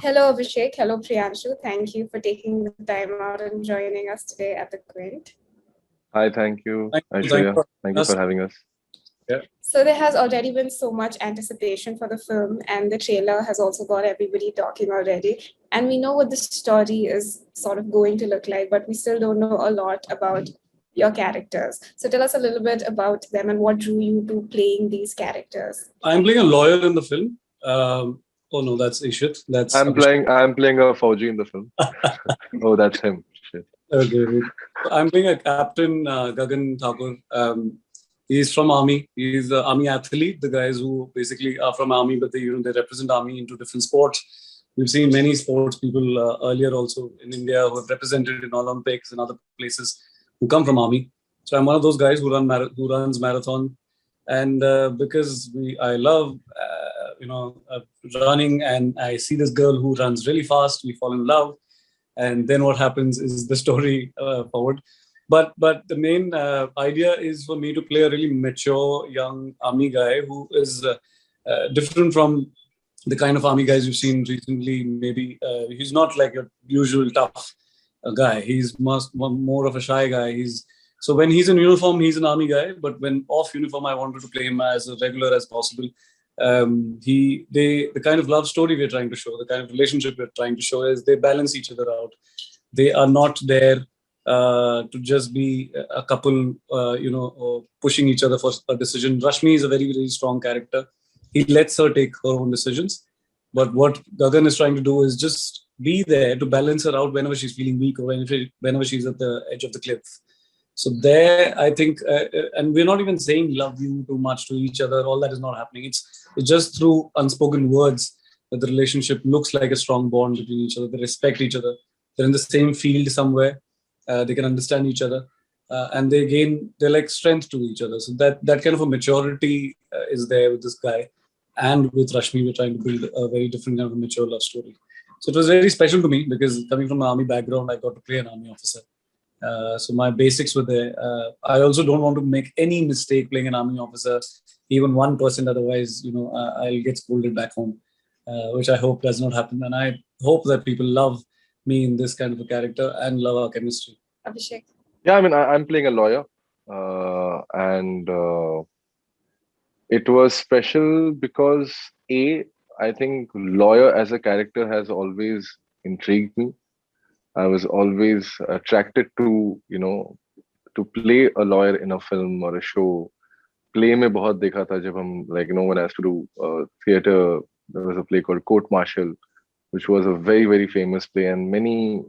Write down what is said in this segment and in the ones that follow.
Hello, Abhishek. Hello, Priyanshu. Thank you for taking the time out and joining us today at the Quint. Hi, thank you, Thank you Aishwarya. for Thank having you us. for having us. Yeah. So, there has already been so much anticipation for the film, and the trailer has also got everybody talking already. And we know what the story is sort of going to look like, but we still don't know a lot about your characters. So, tell us a little bit about them and what drew you to playing these characters. I'm playing a lawyer in the film. Oh no, that's Ishit. That's Abhishek. I'm playing a Fauji in the film. Oh, that's him. Shit. Okay. I'm playing a captain, Gagan Thakur. He's from army. He's an army athlete. The guys who basically are from army, but they represent army into different sports. We've seen many sports people earlier also in India who have represented in Olympics and other places who come from army. So I'm one of those guys who runs marathon, and because I love running, and I see this girl who runs really fast. We fall in love, and then what happens is the story forward. But the main idea is for me to play a really mature young army guy who is different from the kind of army guys you've seen recently. Maybe he's not like your usual tough guy. He's more of a shy guy. He's so when he's in uniform, he's an army guy. But when off uniform, I wanted to play him as regular as possible. The kind of love story we're trying to show, the kind of relationship we're trying to show is they balance each other out. They are not there to just be a couple, pushing each other for a decision. Rashmi is a very, very strong character. He lets her take her own decisions. But what Gagan is trying to do is just be there to balance her out whenever she's feeling weak or whenever she's at the edge of the cliff. So there, I think, and we're not even saying love you too much to each other. All that is not happening. It's just through unspoken words that the relationship looks like a strong bond between each other. They respect each other. They're in the same field somewhere. They can understand each other, and they're like strength to each other. So that kind of a maturity is there with this guy, and with Rashmi, we're trying to build a very different kind of a mature love story. So it was very special to me because coming from an army background, I got to play an army officer. So my basics were there. I also don't want to make any mistake playing an army officer, even 1%. Otherwise, I'll get scolded back home, which I hope does not happen. And I hope that people love me in this kind of a character and love our chemistry. Abhishek. Yeah, I mean, I'm playing a lawyer, and it was special because I think lawyer as a character has always intrigued me. I was always attracted to, to play a lawyer in a film or a show. Play में बहुत देखा था जब हम when I used to do theater. There was a play called Court Martial, which was a very very famous play, and many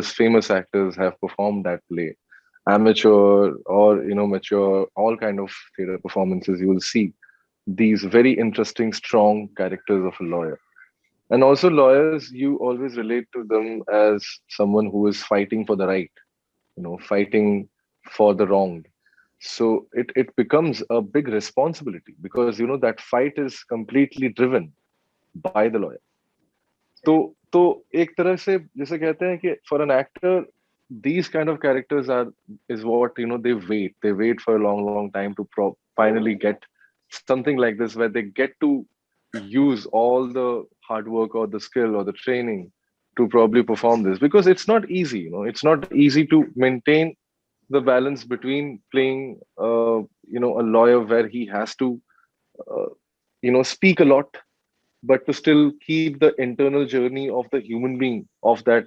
famous actors have performed that play. Amateur or mature, all kind of theater performances. You will see these very interesting, strong characters of a lawyer. And also lawyers, you always relate to them as someone who is fighting for the right, fighting for the wrong. So it becomes a big responsibility because that fight is completely driven by the lawyer. तो एक तरह से जैसे कहते हैं कि for an actor, these kind of characters is what they wait for a long time to finally get something like this where they get to use all the hard work or the skill or the training to probably perform this because it's not easy. It's not easy to maintain the balance between playing a lawyer where he has to uh, speak a lot but to still keep the internal journey of the human being of that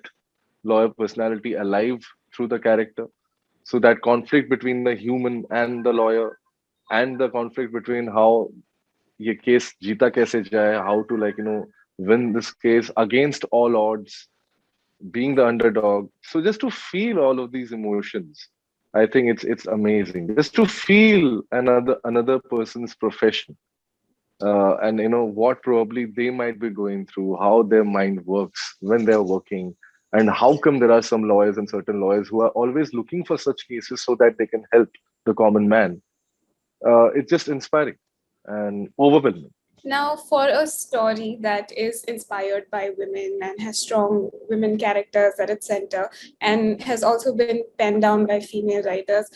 lawyer personality alive through the character. So that conflict between the human and the lawyer and the conflict between how ये case जीता कैसे जाए, how to win this case against all odds, being the underdog. So just to feel all of these emotions, I think it's amazing. Just to feel another person's profession, and what probably they might be going through, how their mind works when they're working, and how come there are some lawyers and certain lawyers who are always looking for such cases so that they can help the common man. It's just inspiring and overwhelming. Now, for a story that is inspired by women and has strong women characters at its center and has also been penned down by female writers,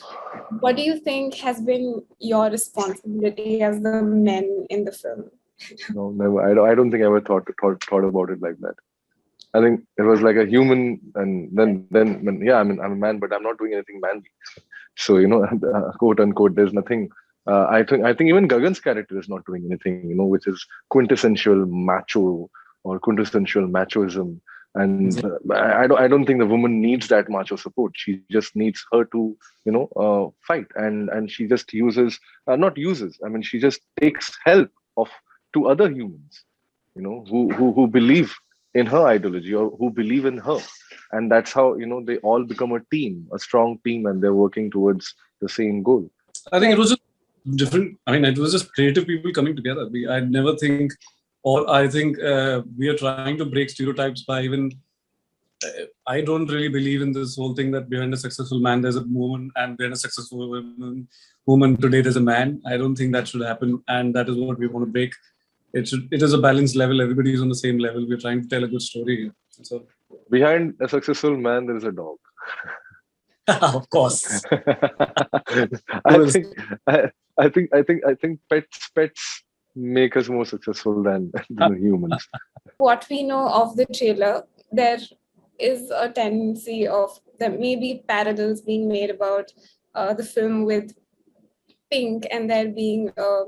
what do you think has been your responsibility as the men in the film? No, never. I don't think I ever thought about it like that. I think it was like a human, and then when, yeah, I mean, I'm a man, but I'm not doing anything manly. So quote unquote, there's nothing. I think even Gagan's character is not doing anything, which is quintessential macho or quintessential machoism. And I don't think the woman needs that macho support. She just needs her to fight, and she just uses not uses. I mean, she just takes help of to other humans, who believe in her ideology or who believe in her, and that's how they all become a team, a strong team, and they're working towards the same goal. I think it was just different. I mean, it was just creative people coming together. I never think, or I think we are trying to break stereotypes by even. I don't really believe in this whole thing that behind a successful man there's a woman, and behind a successful woman today there's a man. I don't think that should happen, and that is what we want to break. It is a balanced level. Everybody is on the same level. We're trying to tell a good story here. So behind a successful man, there is a dog. Of course. I think pets make us more successful than humans. What we know of the trailer, there is a tendency of there may be parallels being made about the film with Pink and there being a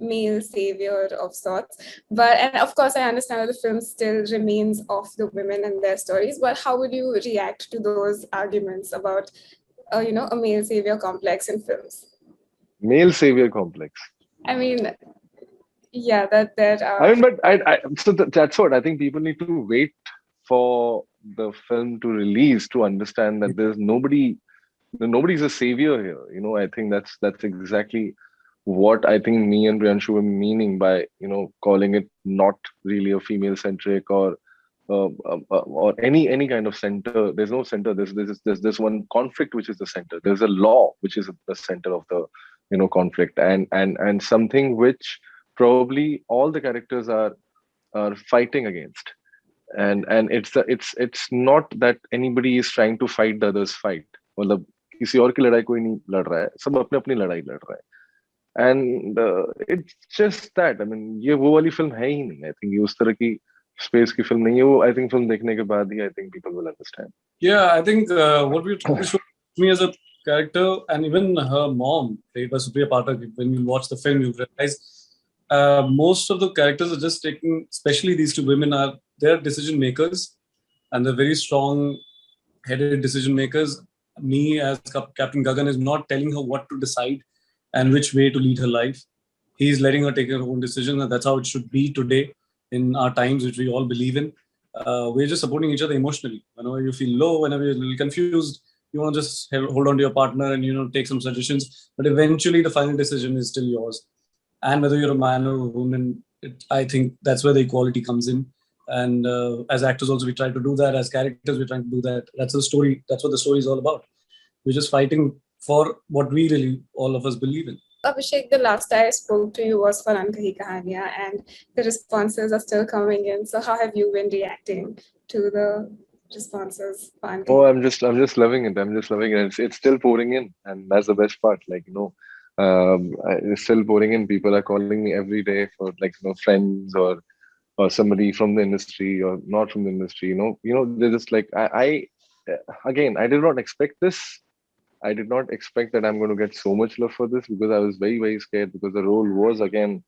male savior of sorts. And of course, I understand that the film still remains of the women and their stories. But how would you react to those arguments about, a male savior complex in films? Male savior complex. I mean, yeah, that there are. I mean, but that's what I think. People need to wait for the film to release to understand that there's nobody's a savior here. I think that's exactly what I think me and Priyanshu were meaning by calling it not really a female centric or any kind of center. There's no center. There's one conflict which is the center. There's a law which is the center of the conflict, and something which probably all the characters are fighting against. And it's not that anybody is trying to fight the other's fight. मतलब किसी और की लड़ाई कोई नहीं लड़ रहा है, सब अपने अपनी लड़ाई लड़ रहा है. And it's just that, I mean, ये वो वाली film है ही नहीं. I think ये उस तरह की space की film नहीं है. वो I think film देखने के बाद ही I think people will understand. Yeah, I think what we're trying to show me as a character, and even her mom, played by Supriya Pathak, when you watch the film, you realize most of the characters are just taking, especially these two women, they're decision makers, and they're very strong-headed decision makers. Me as Captain Gagan is not telling her what to decide and which way to lead her life. He's letting her take her own decisions, and that's how it should be today in our times, which we all believe in. We're just supporting each other emotionally. Whenever you feel low, whenever you're a little confused, you want to just hold on to your partner and take some suggestions. But eventually, the final decision is still yours. And whether you're a man or a woman, I think that's where the equality comes in. And as actors also, we try to do that. As characters, we're trying to do that. That's the story. That's what the story is all about. We're just fighting for what we really, all of us, believe in. Abhishek, the last I spoke to you was for Ankahi Kahaniya, and the responses are still coming in. So how have you been reacting to the responses? Oh, I'm just loving it. I'm just loving it. It's still pouring in, and that's the best part. It's still pouring in. People are calling me every day for friends or somebody from the industry or not from the industry. They're just like I again. I did not expect this. I did not expect that I'm going to get so much love for this, because I was very, very scared, because the role was again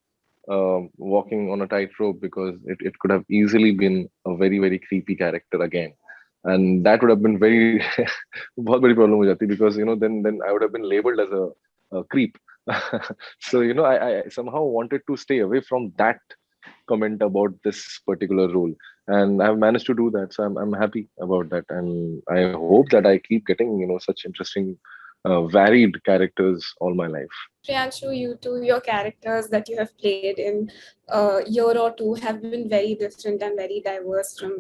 walking on a tightrope, because it could have easily been a very, very creepy character again. And that would have been very बहुत बड़ी problem हो जाती, because then I would have been labeled as a creep. So I somehow wanted to stay away from that comment about this particular role, and I've managed to do that. So I'm happy about that, and I hope that I keep getting such interesting varied characters all my life. Priyanshu, your characters that you have played in a year or two have been very different and very diverse from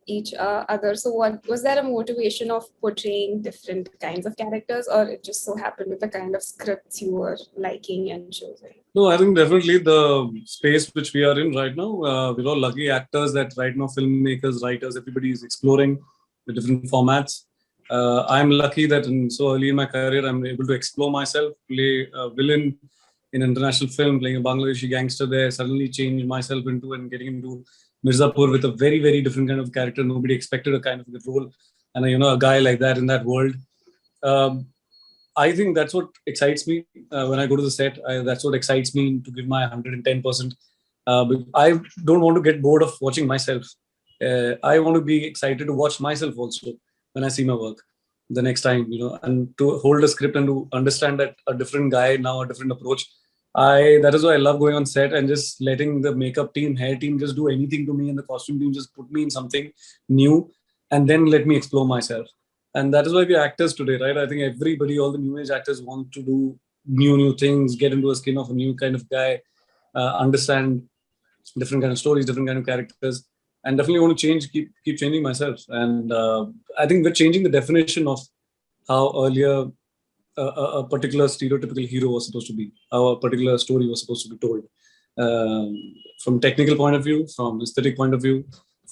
each other. So was there a motivation of portraying different kinds of characters, or it just so happened with the kind of scripts you were liking and choosing? No, I think definitely the space which we are in right now, we're all lucky actors that right now filmmakers, writers, everybody is exploring the different formats. I'm lucky that so early in my career, I'm able to explore myself, play a villain, in international film, playing a Bangladeshi gangster there, suddenly change myself into and getting into Mirzapur with a very, very different kind of character. Nobody expected a kind of role, and a guy like that in that world. Um, I think that's what excites me when I go to the set. That's what excites me to give my 110%. I don't want to get bored of watching myself. I want to be excited to watch myself also when I see my work the next time, and to hold a script and to understand that a different guy now, a different approach. That is why I love going on set and just letting the makeup team, hair team just do anything to me, and the costume team just put me in something new, and then let me explore myself. And that is why we're actors today, right? I think everybody, all the new age actors, want to do new things, get into a skin of a new kind of guy, understand different kind of stories, different kind of characters, and definitely want to change, keep changing myself. And I think we're changing the definition of how earlier a particular stereotypical hero was supposed to be, how a particular story was supposed to be told. From technical point of view, from aesthetic point of view,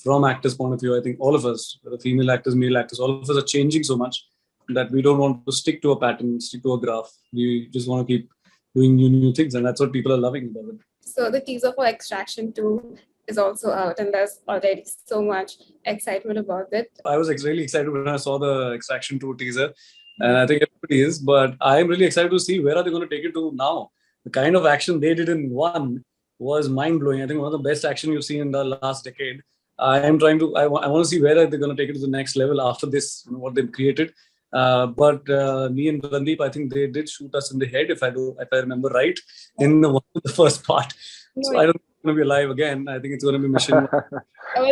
from actors' point of view, I think all of us, whether female actors, male actors, all of us are changing so much that we don't want to stick to a pattern, stick to a graph. We just want to keep doing new things, and that's what people are loving about it. So the teaser for Extraction 2 is also out, and there's already so much excitement about it. I was really excited when I saw the Extraction 2 teaser, and I think everybody is, but I'm really excited to see where are they going to take it to now. The kind of action they did in 1 was mind-blowing. I think one of the best action you've seen in the last decade. I want to see where are they going to take it to the next level after this, what they've created. But me and Randeep, I think they did shoot us in the head, if I remember right, in the first part. So I don't think it's going to be alive again. I think it's going to be mission.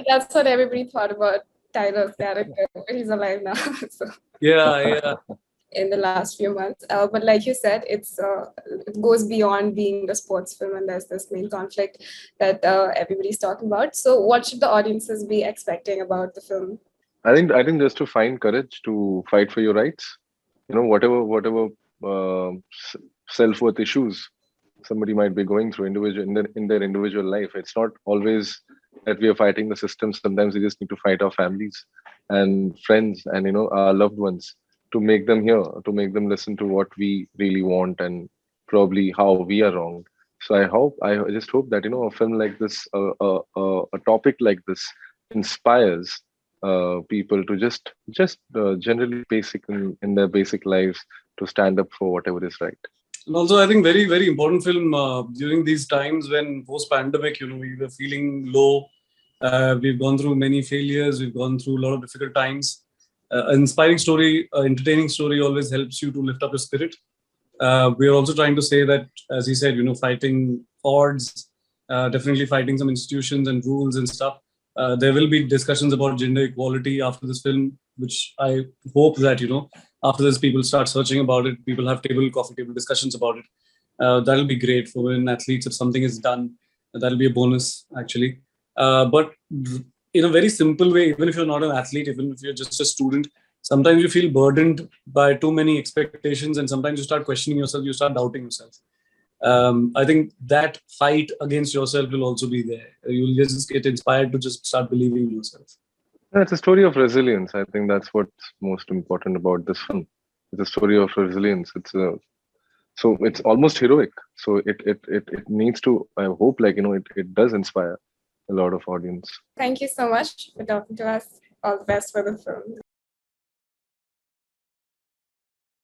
That's what everybody thought about Tyler's character. He's alive now. So. Yeah. In the last few months, but like you said, it goes beyond being a sports film, and there's this main conflict that everybody's talking about. So, what should the audiences be expecting about the film? I think just to find courage to fight for your rights. Whatever self-worth issues somebody might be going through in their individual life. It's not always that we are fighting the system. Sometimes we just need to fight our families and friends and our loved ones to make them hear, to make them listen to what we really want and probably how we are wrong. So I just hope that a film like this, a topic like this, inspires people to just generally basic in their basic lives to stand up for whatever is right. And also, I think very, very important film during these times when post-pandemic, we were feeling low. We've gone through many failures. We've gone through a lot of difficult times. An inspiring story, entertaining story always helps you to lift up your spirit. We are also trying to say that, as he said, fighting odds, definitely fighting some institutions and rules and stuff. There will be discussions about gender equality after this film, which I hope that, after this, people start searching about it. People have coffee table discussions about it. That'll be great for women athletes. If something is done, that'll be a bonus, actually. But in a very simple way, even if you're not an athlete, even if you're just a student, sometimes you feel burdened by too many expectations, and sometimes you start questioning yourself, you start doubting yourself. I think that fight against yourself will also be there. You'll just get inspired to just start believing in yourself. It's a story of resilience. I think that's what's most important about this film. It's a story of resilience. So it's almost heroic. So it needs to. I hope it does inspire a lot of audience. Thank you so much for talking to us. All the best for the film.